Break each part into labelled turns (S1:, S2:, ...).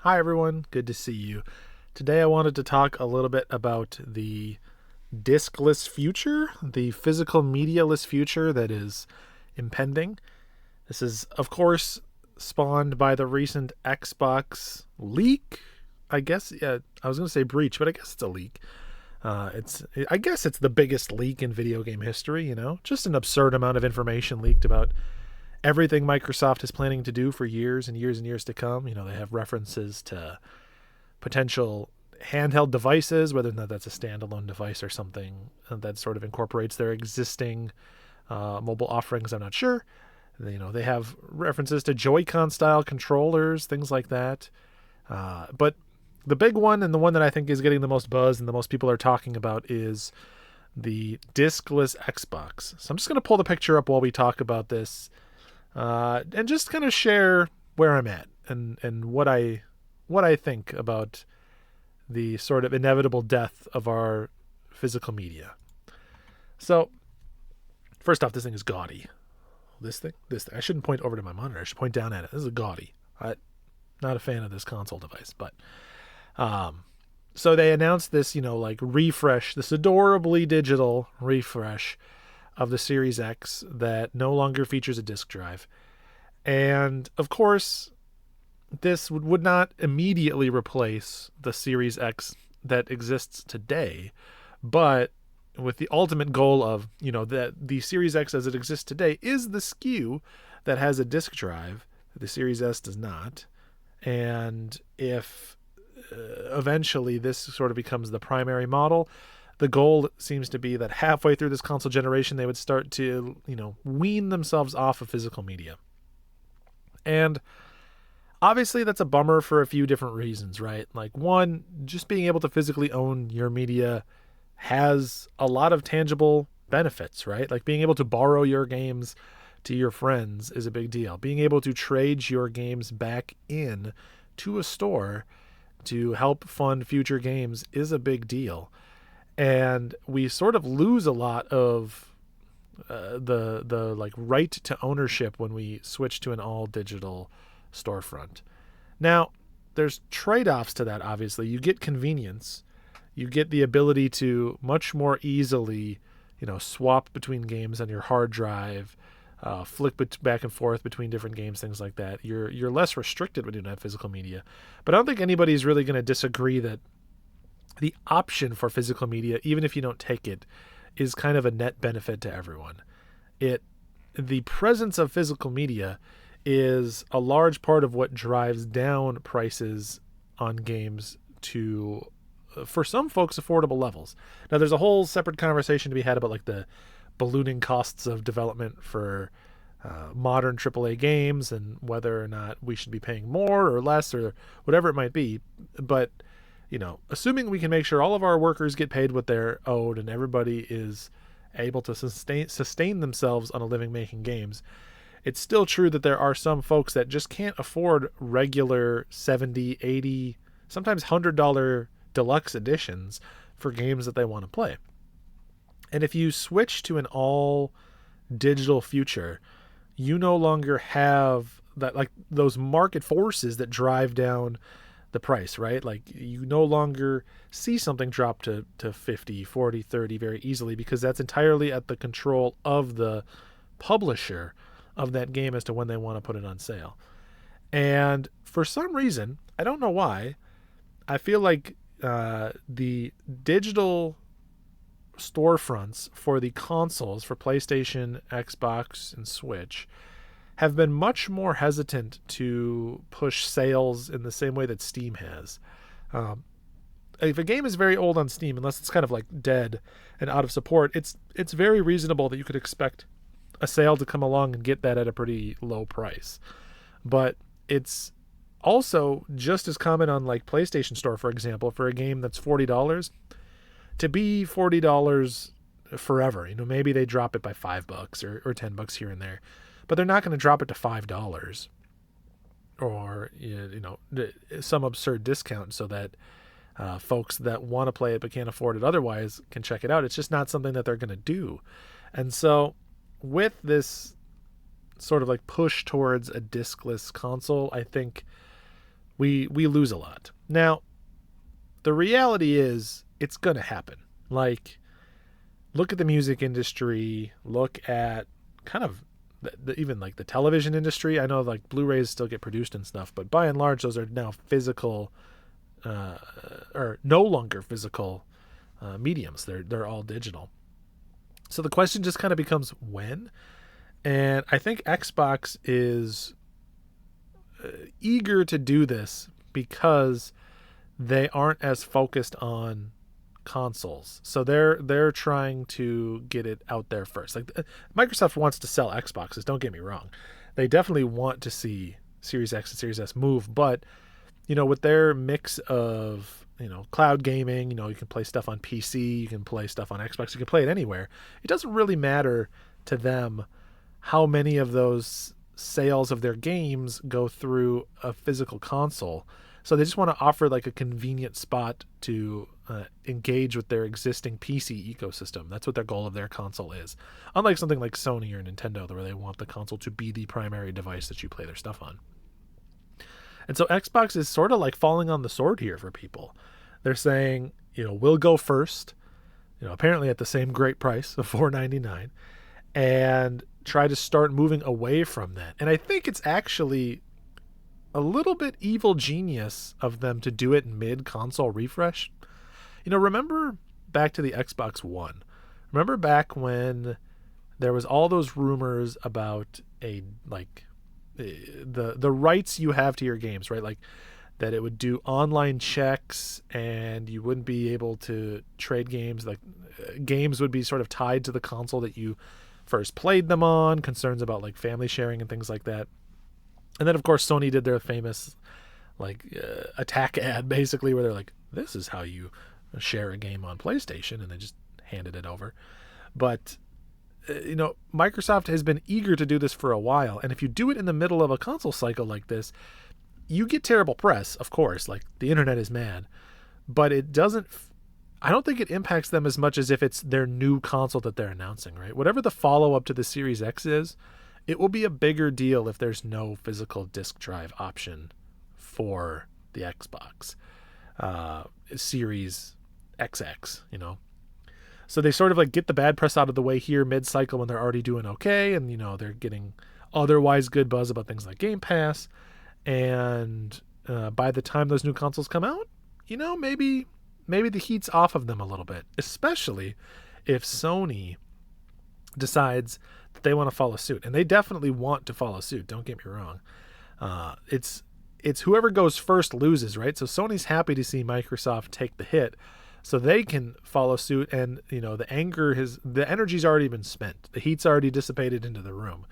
S1: Hi everyone, good to see you. Today I wanted to talk a little bit about the discless future, the physical medialess future that is impending. This is, of course, spawned by the recent Xbox leak. I guess, yeah, I was going to say breach, but I guess it's a leak. I guess it's the biggest leak in video game history, just an absurd amount of information leaked about everything Microsoft is planning to do for years and years and years to come. They have references to potential handheld devices, whether or not that's a standalone device or something that sort of incorporates their existing mobile offerings. I'm not sure. They have references to Joy-Con style controllers, things like that. But the big one, and the one that I think is getting the most buzz and the most people are talking about, is the discless Xbox. So I'm just going to pull the picture up while we talk about this, and just kind of share where I'm at and what I think about the sort of inevitable death of our physical media. So, first off, this thing is gaudy. This thing. I shouldn't point over to my monitor. I should point down at it. This is gaudy. I'm not a fan of this console device, but so they announced this, refresh, this adorably digital refresh of the Series X that no longer features a disk drive. And of course, this would not immediately replace the Series X that exists today, but with the ultimate goal of, that the Series X as it exists today is the SKU that has a disk drive. The Series S does not. And if eventually this sort of becomes the primary model, the goal seems to be that halfway through this console generation, they would start to, wean themselves off of physical media. And obviously that's a bummer for a few different reasons, right? Like, one, just being able to physically own your media has a lot of tangible benefits, right? Like being able to borrow your games to your friends is a big deal. Being able to trade your games back in to a store to help fund future games is a big deal. And we sort of lose a lot of the right to ownership when we switch to an all digital storefront. Now, there's trade-offs to that. Obviously, you get convenience, you get the ability to much more easily, swap between games on your hard drive, flick back and forth between different games, things like that. You're less restricted when you don't have physical media. But I don't think anybody's really going to disagree that the option for physical media, even if you don't take it, is kind of a net benefit to everyone. The presence of physical media is a large part of what drives down prices on games to, for some folks, affordable levels. Now, there's a whole separate conversation to be had about like the ballooning costs of development for modern AAA games and whether or not we should be paying more or less or whatever it might be. But assuming we can make sure all of our workers get paid what they're owed and everybody is able to sustain themselves on a living making games, it's still true that there are some folks that just can't afford regular $70, $80, sometimes $100 deluxe editions for games that they want to play. And if you switch to an all digital future, you no longer have that, like those market forces that drive down the price, right? Like you no longer see something drop to 50, 40, 30 very easily because that's entirely at the control of the publisher of that game as to when they want to put it on sale. And for some reason, I don't know why, I feel like the digital storefronts for the consoles, for PlayStation, Xbox, and Switch, have been much more hesitant to push sales in the same way that Steam has. If a game is very old on Steam, unless it's kind of like dead and out of support, it's very reasonable that you could expect a sale to come along and get that at a pretty low price. But it's also just as common on like PlayStation Store, for example, for a game that's $40 to be $40 forever. Maybe they drop it by $5 or $10 here and there. But they're not going to drop it to $5 or some absurd discount so that folks that want to play it but can't afford it otherwise can check it out. It's just not something that they're going to do. And so with this sort of like push towards a discless console, I think we lose a lot. Now, the reality is it's going to happen. Like, look at the music industry, look at kind of even like the television industry. I know like Blu-rays still get produced and stuff, but by and large, those are now physical or no longer physical mediums. They're all digital. So the question just kind of becomes when. And I think Xbox is eager to do this because they aren't as focused on consoles. So they're trying to get it out there first. Like Microsoft wants to sell Xboxes, don't get me wrong. They definitely want to see Series X and Series S move, but with their mix of, cloud gaming, you can play stuff on PC, you can play stuff on Xbox, you can play it anywhere. It doesn't really matter to them how many of those sales of their games go through a physical console. So they just want to offer like a convenient spot to engage with their existing PC ecosystem. That's what their goal of their console is. Unlike something like Sony or Nintendo, where they want the console to be the primary device that you play their stuff on. And so Xbox is sort of like falling on the sword here for people. They're saying, we'll go first, apparently at the same great price of $4.99, and try to start moving away from that. And I think it's actually a little bit evil genius of them to do it mid-console refresh. Remember back to the Xbox One. Remember back when there was all those rumors about the rights you have to your games, right? Like that it would do online checks and you wouldn't be able to trade games. Like games would be sort of tied to the console that you first played them on, concerns about like family sharing and things like that. And then of course Sony did their famous attack ad basically where they're like, this is how you share a game on PlayStation, and they just handed it over. But Microsoft has been eager to do this for a while, and if you do it in the middle of a console cycle like this, you get terrible press, of course, like the internet is mad, but I don't think it impacts them as much as if it's their new console that they're announcing, right? Whatever the follow-up to the Series X is, it will be a bigger deal if there's no physical disk drive option for the Xbox Series XX, So they sort of like get the bad press out of the way here mid-cycle when they're already doing okay, and they're getting otherwise good buzz about things like Game Pass. And by the time those new consoles come out, maybe the heat's off of them a little bit, especially if Sony decides that they want to follow suit. And they definitely want to follow suit, don't get me wrong. It's whoever goes first loses, right? So Sony's happy to see Microsoft take the hit so they can follow suit, and the energy's already been spent. The heat's already dissipated into the room.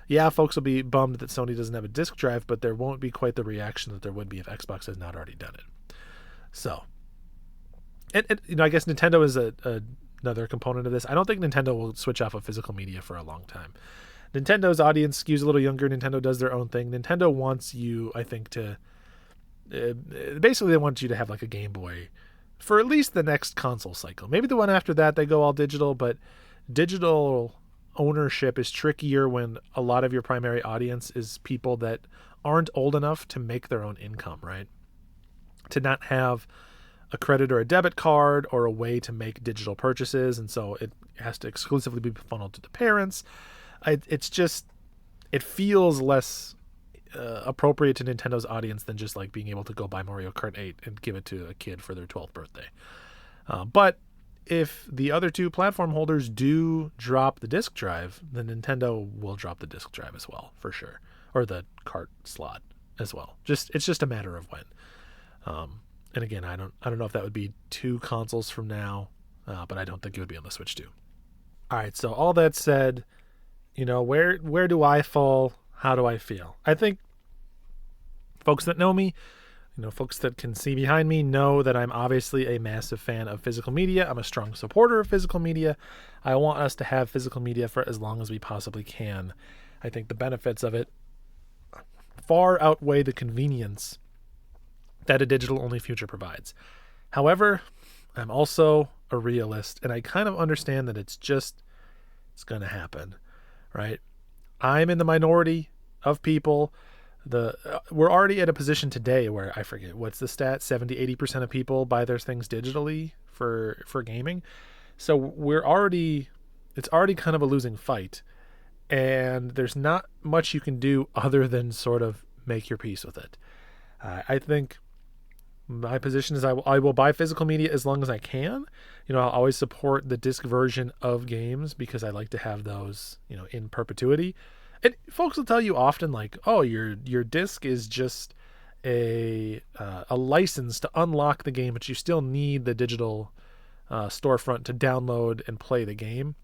S1: Yeah, folks will be bummed that Sony doesn't have a disk drive, but there won't be quite the reaction that there would be if Xbox had not already done it. So, and I guess Nintendo is another component of this. I don't think Nintendo will switch off of physical media for a long time. Nintendo's audience skews a little younger. Nintendo does their own thing. Nintendo wants you, I think, to basically they want you to have like a Game Boy for at least the next console cycle. Maybe the one after that they go all digital, but digital ownership is trickier when a lot of your primary audience is people that aren't old enough to make their own income, right? To not have a credit or a debit card or a way to make digital purchases, and so it has to exclusively be funneled to the parents. It feels less appropriate to Nintendo's audience than just like being able to go buy Mario Kart 8 and give it to a kid for their 12th birthday. But if the other two platform holders do drop the disc drive, then Nintendo will drop the disc drive as well, for sure, or the cart slot as well. It's just a matter of when. And again, I don't know if that would be 2 consoles from now, but I don't think it would be on the Switch 2. All right, so all that said, where do I fall? How do I feel? I think folks that know me, folks that can see behind me know that I'm obviously a massive fan of physical media. I'm a strong supporter of physical media. I want us to have physical media for as long as we possibly can. I think the benefits of it far outweigh the convenience that a digital-only future provides. However, I'm also a realist, and I kind of understand that it's going to happen, right? I'm in the minority of people we're already at a position today where I forget what's the stat, 70-80% of people buy their things digitally for gaming. So it's already kind of a losing fight, and there's not much you can do other than sort of make your peace with it. I think my position is I will buy physical media as long as I can. I'll always support the disc version of games because I like to have those, in perpetuity. And folks will tell you often, like, oh, your disc is just a license to unlock the game, but you still need the digital storefront to download and play the game,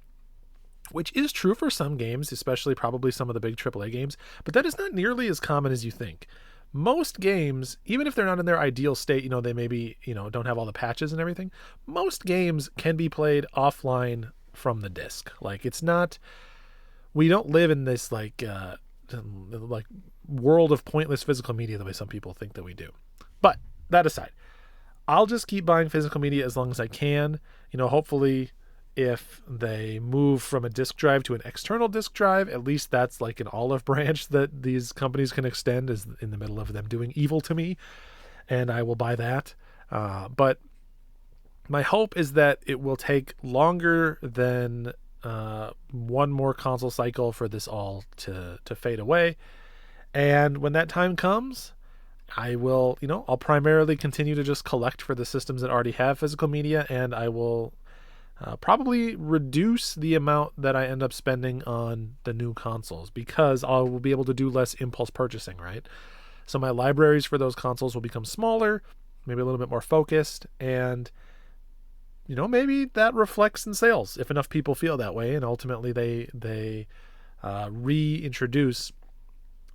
S1: which is true for some games, especially probably some of the big AAA games, but that is not nearly as common as you think. Most games, even if they're not in their ideal state, they maybe, don't have all the patches and everything, most games can be played offline from the disc. Like, it's not, we don't live in this like world of pointless physical media the way some people think that we do. But that aside, I'll just keep buying physical media as long as I can. Hopefully if they move from a disk drive to an external disk drive, at least that's like an olive branch that these companies can extend is in the middle of them doing evil to me, and I will buy that. But my hope is that it will take longer than one more console cycle for this all to fade away. And when that time comes, I will, I'll primarily continue to just collect for the systems that already have physical media, and I will probably reduce the amount that I end up spending on the new consoles because I will be able to do less impulse purchasing, right? So my libraries for those consoles will become smaller, maybe a little bit more focused, and maybe that reflects in sales if enough people feel that way, and ultimately they reintroduce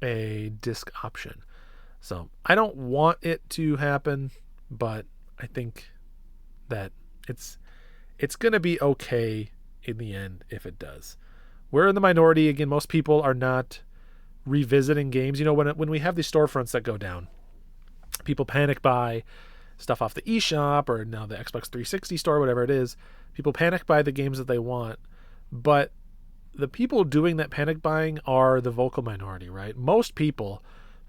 S1: a disc option. So I don't want it to happen, but I think that it's going to be okay in the end if it does. We're in the minority. Again, most people are not revisiting games. When we have these storefronts that go down, people panic buy stuff off the eShop or now the Xbox 360 store, whatever it is. People panic buy the games that they want, but the people doing that panic buying are the vocal minority, right? Most people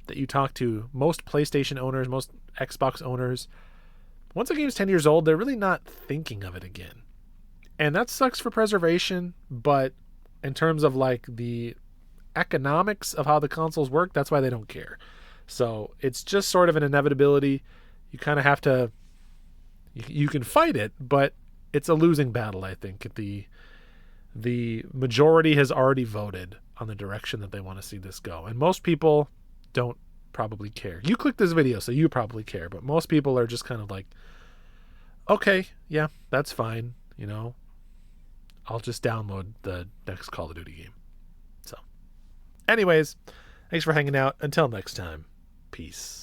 S1: that you talk to, most PlayStation owners, most Xbox owners, once a game's 10 years old, they're really not thinking of it again. And that sucks for preservation, but in terms of like the economics of how the consoles work, that's why they don't care. So it's just sort of an inevitability. You kind of have to, you can fight it, but it's a losing battle, I think. The majority has already voted on the direction that they want to see this go. And most people don't probably care. You click this video, so you probably care, but most people are just kind of like, okay, yeah, that's fine. I'll just download the next Call of Duty game. So anyways, thanks for hanging out. Until next time, peace.